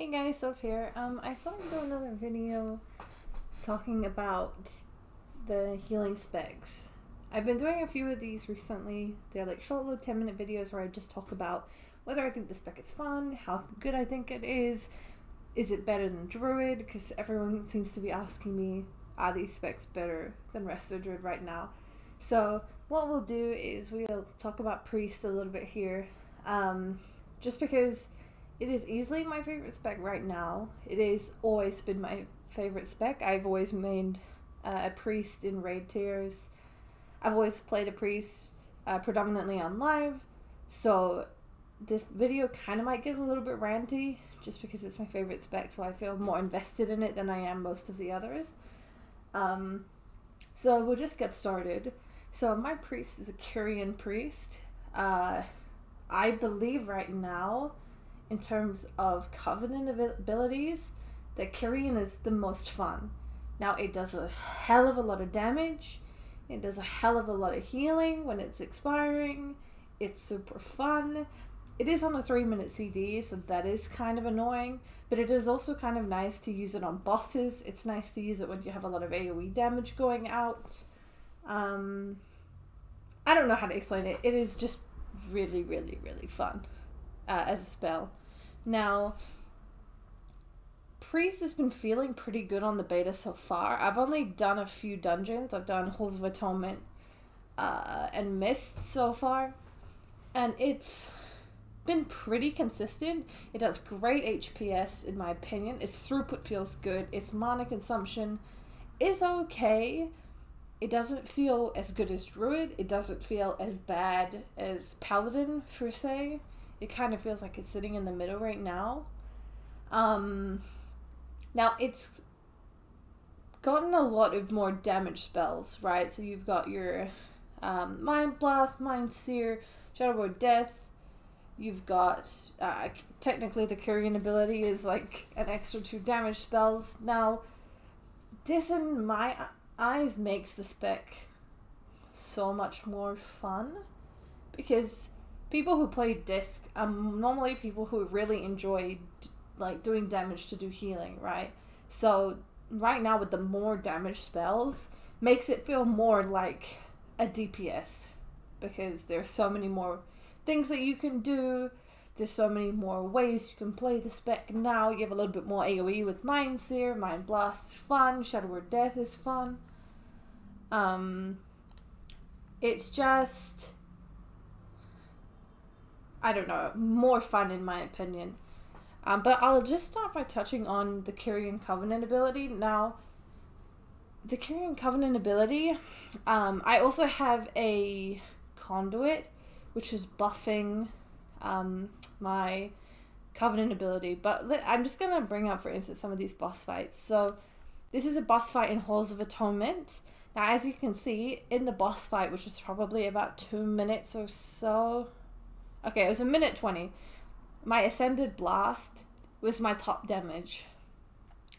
Hey guys, Soph here. I thought I'd do another video talking about the healing specs. I've been doing a few of these recently. They're like short little 10-minute videos where I just talk about whether I think the spec is fun, how good I think it is it better than Druid, because everyone seems to be asking me, are these specs better than rest of Druid right now? So what we'll do is we'll talk about Priest a little bit here, just because it is easily my favorite spec right now. It has always been my favorite spec. I've always made a priest in raid tiers. I've always played a priest predominantly on live. So this video kind of might get a little bit ranty just because it's my favorite spec. So I feel more invested in it than I am most of the others. So we'll just get started. So my priest is a Kyrian priest. I believe right now, in terms of Covenant abilities, that Kyrian is the most fun. Now, it does a hell of a lot of damage. It does a hell of a lot of healing when it's expiring. It's super fun. It is on a 3-minute CD, so that is kind of annoying. But it is also kind of nice to use it on bosses. It's nice to use it when you have a lot of AoE damage going out. I don't know how to explain it. It is just really, really, really fun as a spell. Now, Priest has been feeling pretty good on the beta so far. I've only done a few dungeons. I've done Halls of Atonement and Mist so far. And it's been pretty consistent. It does great HPS in my opinion. Its throughput feels good. Its mana consumption is okay. It doesn't feel as good as Druid. It doesn't feel as bad as Paladin, per se. It kind of feels like it's sitting in the middle right now. Now, it's gotten a lot of more damage spells, right? So you've got your Mind Blast, Mind Sear, Shadow Death. You've got, technically the Kyrian ability is like an extra 2 damage spells. Now, this in my eyes makes the spec so much more fun, because people who play Disc are normally people who really enjoy like doing damage to do healing, right? So right now with the more damage spells makes it feel more like a DPS, because there's so many more things that you can do. There's so many more ways you can play the spec now. You have a little bit more AoE with Mind Sear. Mind Blast is fun. Shadow Death is fun. It's just, I don't know, more fun in my opinion. But I'll just start by touching on the Kyrian Covenant ability. Now, the Kyrian Covenant ability, I also have a Conduit, which is buffing my Covenant ability. But I'm just going to bring up, for instance, some of these boss fights. So this is a boss fight in Halls of Atonement. Now, as you can see, in the boss fight, which is probably about 2 minutes or so. Okay, it was 1:20. My Ascended Blast was my top damage,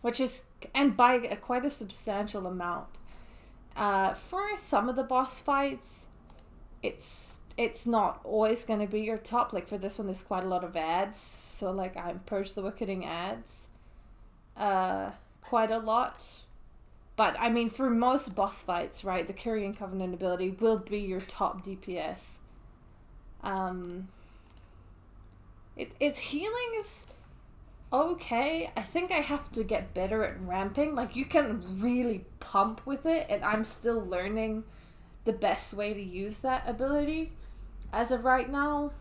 which is, and by quite a substantial amount. For some of the boss fights, it's not always going to be your top. Like for this one, there's quite a lot of ads. So like I Purge the Wicketing ads quite a lot. But I mean, for most boss fights, right, the Kyrian Covenant ability will be your top DPS. Its healing is okay. I think I have to get better at ramping. Like, you can really pump with it, and I'm still learning the best way to use that ability as of right now.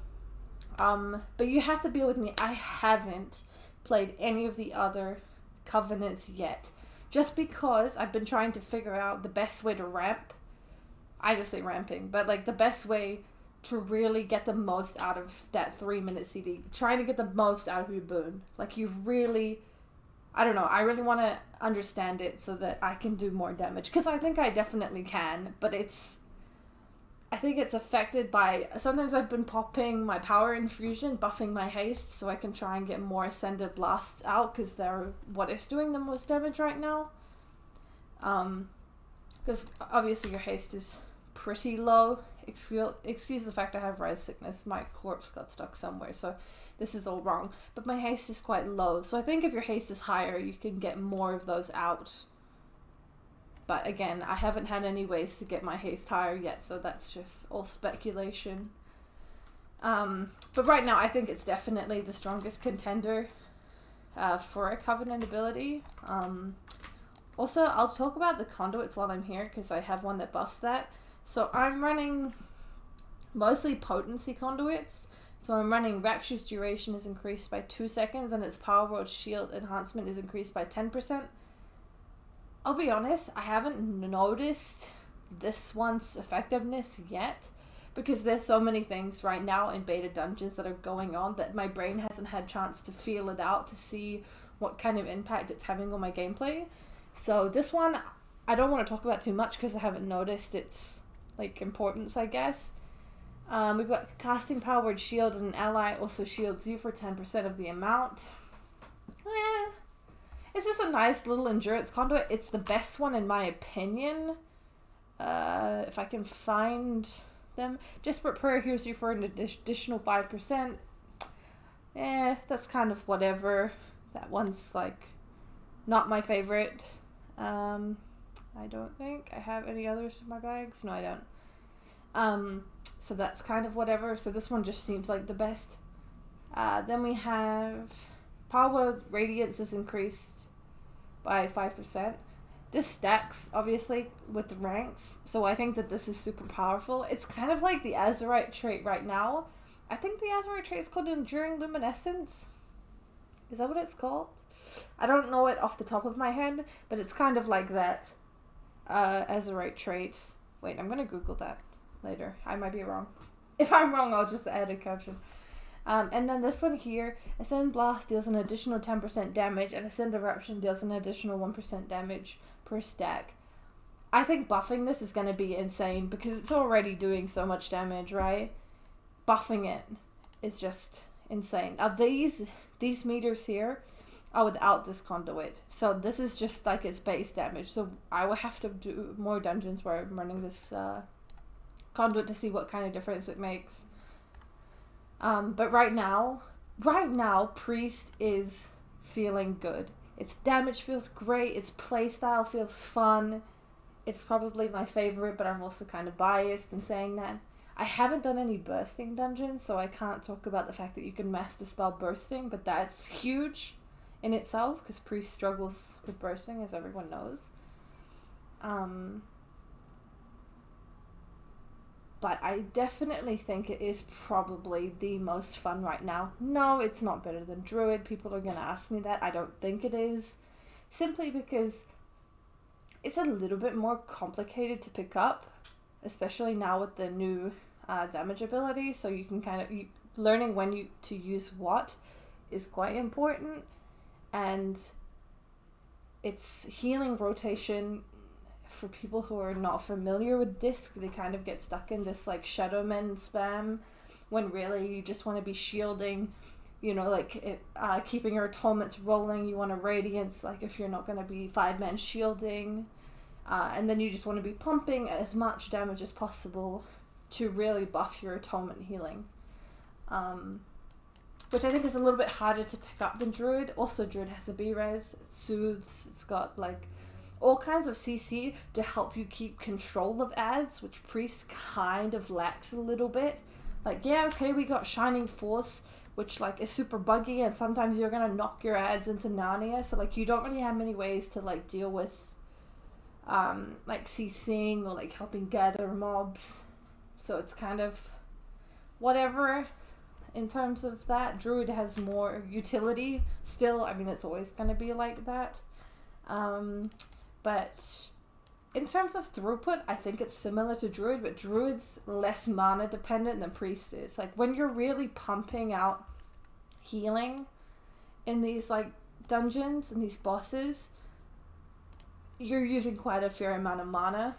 But you have to bear with me. I haven't played any of the other Covenants yet, just because I've been trying to figure out the best way to ramp. I just say ramping, but like the best way to really get the most out of that 3-minute CD. Trying to get the most out of your boon. Like, you really, I don't know, I really want to understand it so that I can do more damage. Because I think I definitely can, but I think it's affected by, sometimes I've been popping my Power Infusion, buffing my haste, so I can try and get more Ascended Blasts out, because they're what is doing the most damage right now. Because obviously your haste is pretty low. Excuse the fact I have rise sickness. My corpse got stuck somewhere, so this is all wrong. But my haste is quite low. So I think if your haste is higher, you can get more of those out. But again, I haven't had any ways to get my haste higher yet, so that's just all speculation. But right now, I think it's definitely the strongest contender for a Covenant ability. Also, I'll talk about the Conduits while I'm here, because I have one that buffs that. So I'm running mostly potency Conduits. So I'm running Rapture's duration is increased by 2 seconds, and its Power Word Shield enhancement is increased by 10%. I'll be honest, I haven't noticed this one's effectiveness yet, because there's so many things right now in beta dungeons that are going on that my brain hasn't had chance to feel it out to see what kind of impact it's having on my gameplay. So this one, I don't want to talk about too much because I haven't noticed its like importance, I guess. We've got casting Power Word Shield, and an ally also shields you for 10% of the amount. It's just a nice little endurance conduit. It's the best one in my opinion. If I can find them. Desperate Prayer heals you for an additional 5%. That's kind of whatever. That one's like not my favorite. I don't think I have any others in my bags. No, I don't. So that's kind of whatever. So this one just seems like the best. Then we have Power Radiance is increased by 5%. This stacks, obviously, with the ranks, so I think that this is super powerful. It's kind of like the Azurite trait right now. I think the Azurite trait is called Enduring Luminescence. Is that what it's called? I don't know it off the top of my head, but it's kind of like that Azurite trait. Wait, I'm going to Google that later. I might be wrong. If I'm wrong, I'll just add a caption. And then this one here, Ascend Blast deals an additional 10% damage, and Ascend Eruption deals an additional 1% damage per stack. I think buffing this is going to be insane, because it's already doing so much damage, right? Buffing it is just insane. Now these meters here are without this conduit, so this is just like its base damage. So I will have to do more dungeons where I'm running this conduit to see what kind of difference it makes. But right now, Priest is feeling good. Its damage feels great. Its playstyle feels fun. It's probably my favorite, but I'm also kind of biased in saying that. I haven't done any bursting dungeons, so I can't talk about the fact that you can master spell bursting, but that's huge in itself, because Priest struggles with bursting, as everyone knows. But I definitely think it is probably the most fun right now. No, it's not better than Druid. People are going to ask me that. I don't think it is. Simply because it's a little bit more complicated to pick up. Especially now with the new damage ability. So you can kind of... learning when to use what is quite important. And its healing rotation... for people who are not familiar with Disc, they kind of get stuck in this like Shadowmen spam, when really you just want to be shielding, you know, like keeping your atonements rolling. You want a Radiance, like if you're not going to be 5-man shielding, and then you just want to be pumping as much damage as possible to really buff your atonement healing, which I think is a little bit harder to pick up than Druid. Also, Druid has a B-res, it soothes, it's got like all kinds of CC to help you keep control of ads, which Priest kind of lacks a little bit. Like, yeah, okay, we got Shining Force, which like is super buggy, and sometimes you're gonna knock your ads into Narnia, so like you don't really have many ways to like deal with like CCing or like helping gather mobs. So it's kind of whatever in terms of that. Druid has more utility still. I mean, it's always gonna be like that. But in terms of throughput, I think it's similar to Druid, but Druid's less mana dependent than Priest is. Like when you're really pumping out healing in these like dungeons and these bosses, you're using quite a fair amount of mana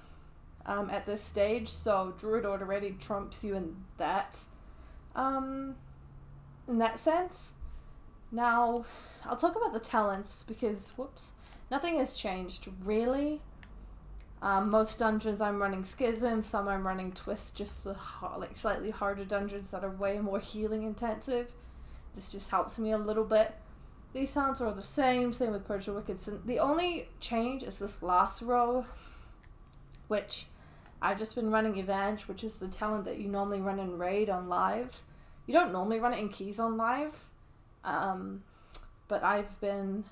at this stage, so Druid already trumps you in that sense. Now, I'll talk about the talents because, nothing has changed, really. Most dungeons I'm running Schism, some I'm running Twist, just the like slightly harder dungeons that are way more healing intensive. this just helps me a little bit. These talents are all the same with Purge the Wicked Sin. The only change is this last row, which I've just been running Evenge, which is the talent that you normally run in Raid on live. You don't normally run it in Keys on live, but I've been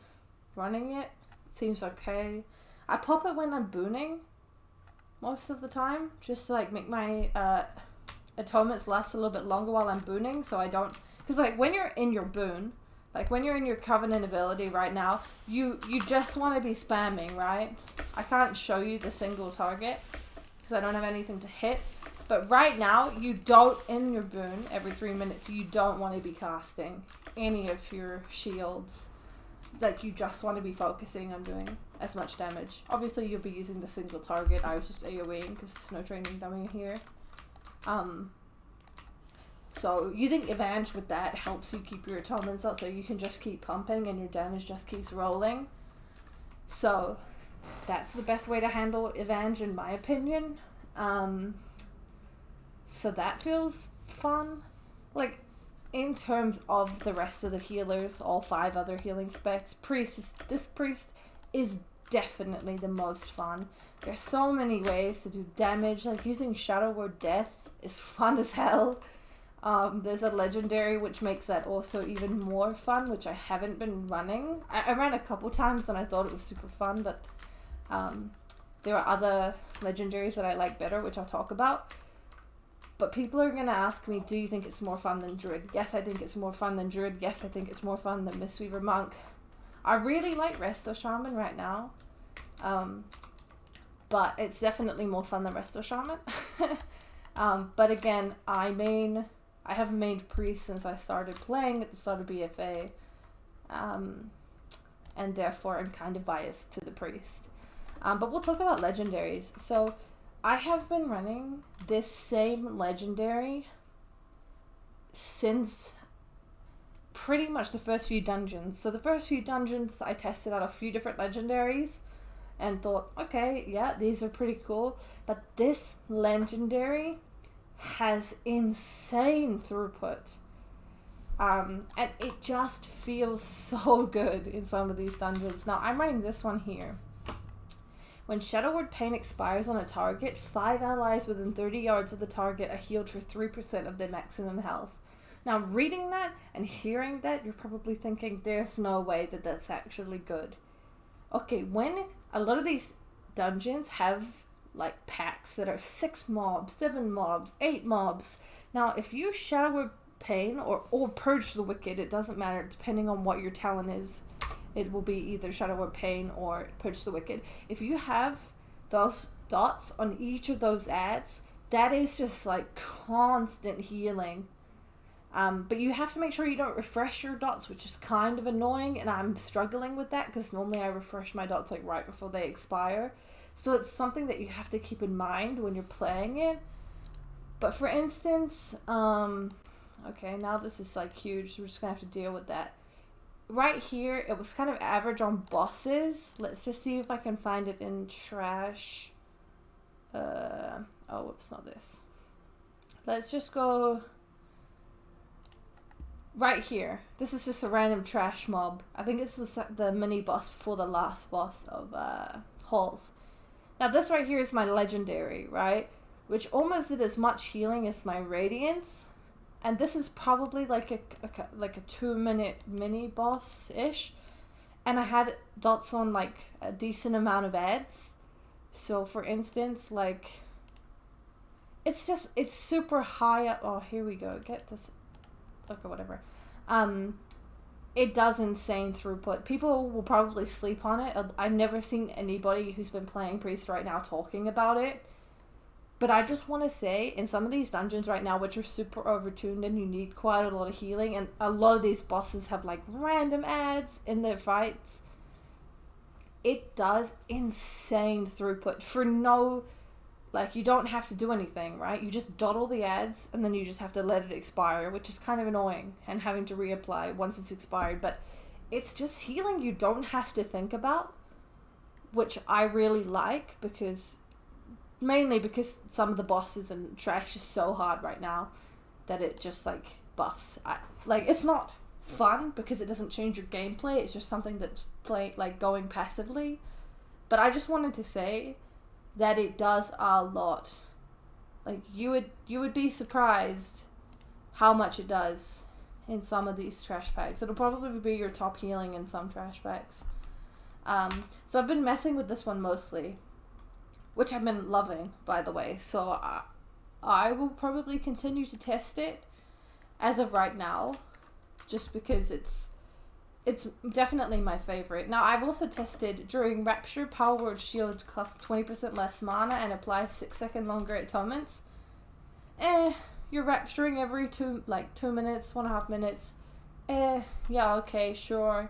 running it. Seems okay. I pop it when I'm booning most of the time, just to like make my atonements last a little bit longer while I'm booning, so I don't, because like when you're in your boon, like when you're in your Covenant ability right now, you just want to be spamming, right? I can't show you the single target because I don't have anything to hit, but right now you don't, in your boon every 3 minutes, you don't want to be casting any of your shields. Like, you just want to be focusing on doing as much damage. Obviously, you'll be using the single target. I was just AoEing because there's no training dummy here. So, using Evenge with that helps you keep your atonements up so you can just keep pumping and your damage just keeps rolling. So, that's the best way to handle Evenge in my opinion. So that feels fun. Like, in terms of the rest of the healers, all 5 other healing specs, this priest is definitely the most fun. There's so many ways to do damage. Like, using Shadow Word Death is fun as hell. There's a legendary which makes that also even more fun, which I haven't been running. I ran a couple times and I thought it was super fun, but there are other legendaries that I like better, which I'll talk about. But people are going to ask me, do you think it's more fun than Druid? Yes, I think it's more fun than Druid. Yes, I think it's more fun than Mistweaver Monk. I really like Resto Shaman right now. But it's definitely more fun than Resto Shaman. But again, I have mained Priest since I started playing at the start of BFA. And therefore I'm kind of biased to the Priest. But we'll talk about legendaries. So I have been running this same legendary since pretty much the first few dungeons. So the first few dungeons I tested out a few different legendaries and thought, okay, yeah, these are pretty cool. But this legendary has insane throughput. And it just feels so good in some of these dungeons. Now I'm running this one here. When Shadow Word Pain expires on a target, 5 allies within 30 yards of the target are healed for 3% of their maximum health. Now, reading that and hearing that, you're probably thinking, there's no way that that's actually good. Okay, when a lot of these dungeons have, like, packs that are 6 mobs, 7 mobs, 8 mobs. Now, if you Shadow Word Pain or Purge the Wicked, it doesn't matter, depending on what your talent is. It will be either Shadow Word Pain or Purge the Wicked. If you have those dots on each of those ads, that is just like constant healing. But you have to make sure you don't refresh your dots, which is kind of annoying, and I'm struggling with that because normally I refresh my dots like right before they expire. So it's something that you have to keep in mind when you're playing it. But for instance, okay, now this is like huge, so we're just gonna have to deal with that. Right here, it was kind of average on bosses. Let's just see if I can find it in trash. Oh, whoops, not this. Let's just go right here. This is just a random trash mob. I think it's the mini boss before the last boss of Halls. Now this right here is my legendary, right? Which almost did as much healing as my Radiance. And this is probably like a 2-minute mini boss-ish. And I had dots on like a decent amount of ads. So for instance, like, it's super high up. Oh, here we go. Get this. Okay, whatever. It does insane throughput. People will probably sleep on it. I've never seen anybody who's been playing Priest right now talking about it. But I just want to say, in some of these dungeons right now, which are super overtuned and you need quite a lot of healing, and a lot of these bosses have like random ads in their fights, it does insane throughput for no, like, you don't have to do anything, right? You just dot all the ads and then you just have to let it expire, which is kind of annoying, and having to reapply once it's expired. But it's just healing you don't have to think about, which I really like, because mainly because some of the bosses and trash is so hard right now that it just like buffs. Like, it's not fun because it doesn't change your gameplay. It's just something that's going passively. But I just wanted to say that it does a lot. Like, you would be surprised how much it does in some of these trash packs. It'll probably be your top healing in some trash packs. So I've been messing with this one mostly, which I've been loving, by the way. So I will probably continue to test it as of right now, just because it's definitely my favorite. Now, I've also tested during Rapture, Power Word Shield costs 20% less mana and applies 6-second longer atonements. You're rapturing every 2 minutes, 1.5 minutes. Yeah, okay, sure.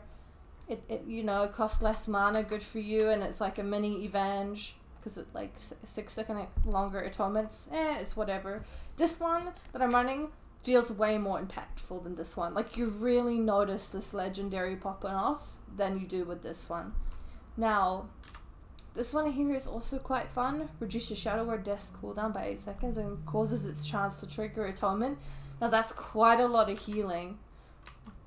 It costs less mana, good for you, and it's like a mini Evangel, because it 6-second longer atonements. It's whatever. This one that I'm running feels way more impactful than this one. Like, you really notice this legendary popping off than you do with this one. Now, this one here is also quite fun. Reduces Shadow Word Death's cooldown by 8 seconds and causes its chance to trigger atonement. Now, that's quite a lot of healing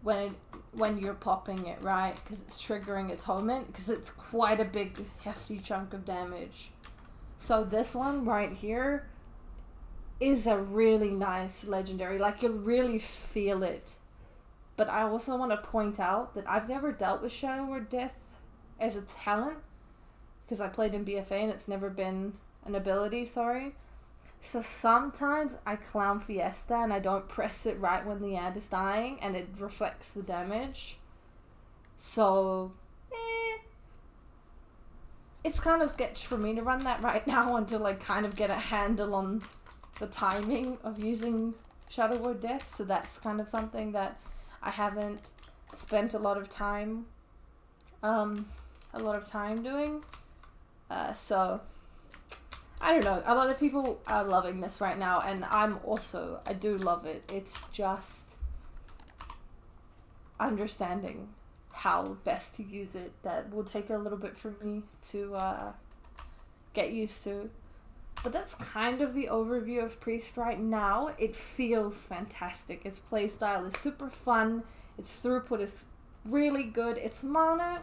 when you're popping it, right? Because it's triggering atonement, because it's quite a big, hefty chunk of damage. So this one right here is a really nice legendary. Like, you'll really feel it. But I also want to point out that I've never dealt with Shadow Word Death as a talent, because I played in BFA and it's never been an ability, sorry. So sometimes I clown Fiesta and I don't press it right when the ad is dying, and it reflects the damage. So, it's kind of sketch for me to run that right now until I kind of get a handle on the timing of using Shadow Word Death. So that's kind of something that I haven't spent a lot of time doing. So I don't know. A lot of people are loving this right now, and I do love it. It's just understanding how best to use it that will take a little bit for me to get used to. But that's kind of the overview of Priest right now. It feels fantastic. Its playstyle is super fun. Its throughput is really good. Its mana,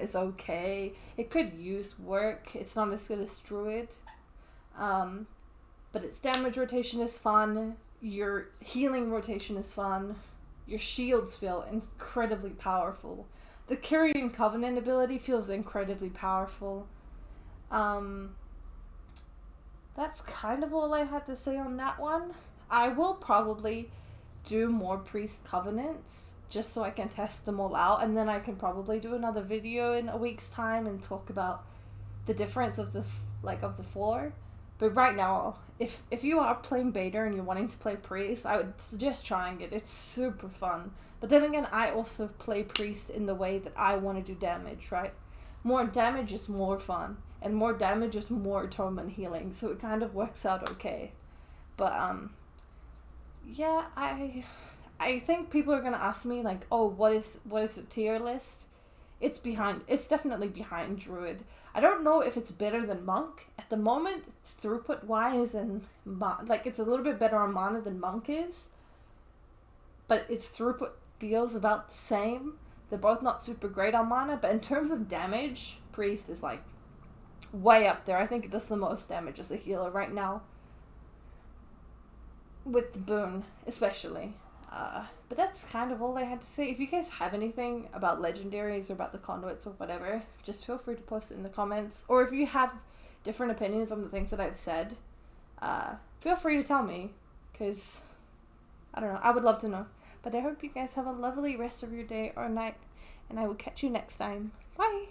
it's okay. It could use work. It's not as good as Druid. But its damage rotation is fun. Your healing rotation is fun. Your shields feel incredibly powerful. The Kyrian Covenant ability feels incredibly powerful. That's kind of all I have to say on that one. I will probably do more Priest Covenants just so I can test them all out, and then I can probably do another video in a week's time and talk about the difference of the floor. But right now, if you are playing beta and you're wanting to play Priest, I would suggest trying it. It's super fun. But then again, I also play Priest in the way that I want to do damage, right? More damage is more fun, and more damage is more atonement healing, so it kind of works out okay. But yeah, I think people are gonna ask me like, oh, what is the tier list? It's definitely behind Druid. I don't know if it's better than Monk at the moment, throughput wise, and it's a little bit better on mana than Monk is, but its throughput feels about the same. They're both not super great on mana, but in terms of damage, Priest is like way up there. I think it does the most damage as a healer right now, with the boon especially. But that's kind of all I had to say. If you guys have anything about legendaries or about the conduits or whatever, just feel free to post it in the comments. Or if you have different opinions on the things that I've said, feel free to tell me, because I don't know, I would love to know. But I hope you guys have a lovely rest of your day or night, and I will catch you next time. Bye!